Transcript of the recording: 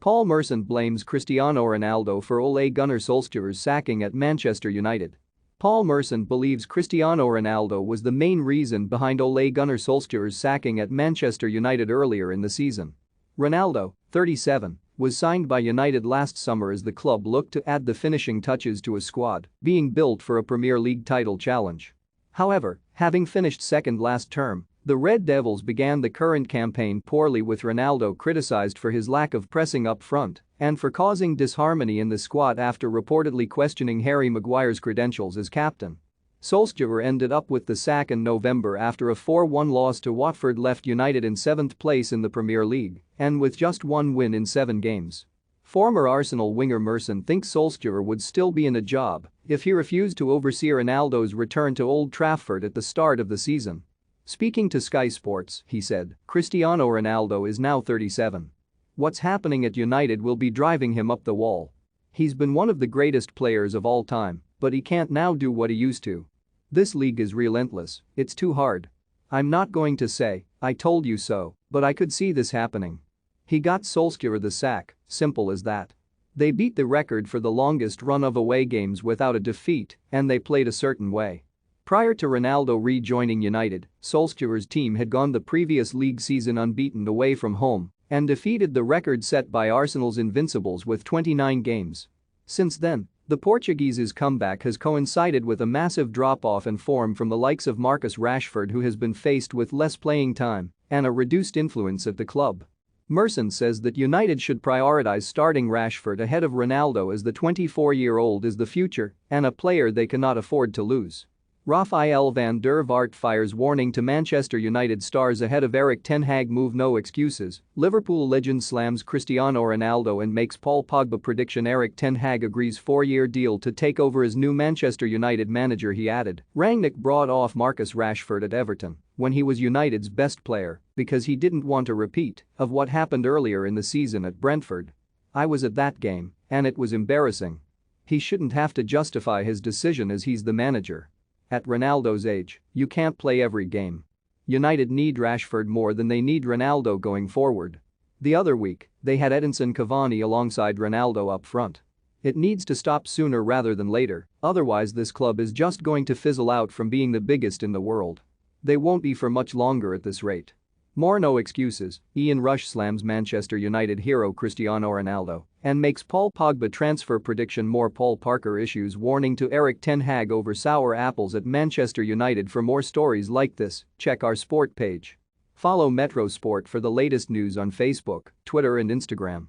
Paul Merson blames Cristiano Ronaldo for Ole Gunnar Solskjaer's sacking at Manchester United. Paul Merson believes Cristiano Ronaldo was the main reason behind Ole Gunnar Solskjaer's sacking at Manchester United earlier in the season. Ronaldo, 37, was signed by United last summer as the club looked to add the finishing touches to a squad being built for a Premier League title challenge. However, having finished second last term, the Red Devils began the current campaign poorly, with Ronaldo criticized for his lack of pressing up front and for causing disharmony in the squad after reportedly questioning Harry Maguire's credentials as captain. Solskjaer ended up with the sack in November after a 4-1 loss to Watford left United in 7th place in the Premier League and with just one win in 7 games. Former Arsenal winger Merson thinks Solskjaer would still be in a job if he refused to oversee Ronaldo's return to Old Trafford at the start of the season. Speaking to Sky Sports, he said, "Cristiano Ronaldo is now 37. What's happening at United will be driving him up the wall. He's been one of the greatest players of all time, but he can't now do what he used to. This league is relentless, it's too hard. I'm not going to say, 'I told you so,' but I could see this happening." He got Solskjaer the sack, simple as that. They beat the record for the longest run of away games without a defeat, and they played a certain way. Prior to Ronaldo rejoining United, Solskjaer's team had gone the previous league season unbeaten away from home and defeated the record set by Arsenal's Invincibles with 29 games. Since then, the Portuguese's comeback has coincided with a massive drop-off in form from the likes of Marcus Rashford, who has been faced with less playing time and a reduced influence at the club. Merson says that United should prioritize starting Rashford ahead of Ronaldo, as the 24-year-old is the future and a player they cannot afford to lose. Rafael van der Vaart fires warning to Manchester United stars ahead of Erik ten Hag move. No excuses. Liverpool legend slams Cristiano Ronaldo and makes Paul Pogba prediction. Erik ten Hag agrees 4-year deal to take over as new Manchester United manager. He added, "Rangnick brought off Marcus Rashford at Everton when he was United's best player because he didn't want a repeat of what happened earlier in the season at Brentford. I was at that game and it was embarrassing. He shouldn't have to justify his decision as he's the manager. At Ronaldo's age, you can't play every game. United need Rashford more than they need Ronaldo going forward." The other week, they had Edinson Cavani alongside Ronaldo up front. It needs to stop sooner rather than later, otherwise this club is just going to fizzle out from being the biggest in the world. They won't be for much longer at this rate. More no excuses. Ian Rush slams Manchester United hero Cristiano Ronaldo and makes Paul Pogba transfer prediction. More Paul Parker issues warning to Erik ten Hag over sour apples at Manchester United. For more stories like this, check our sport page. Follow Metro Sport for the latest news on Facebook, Twitter and Instagram.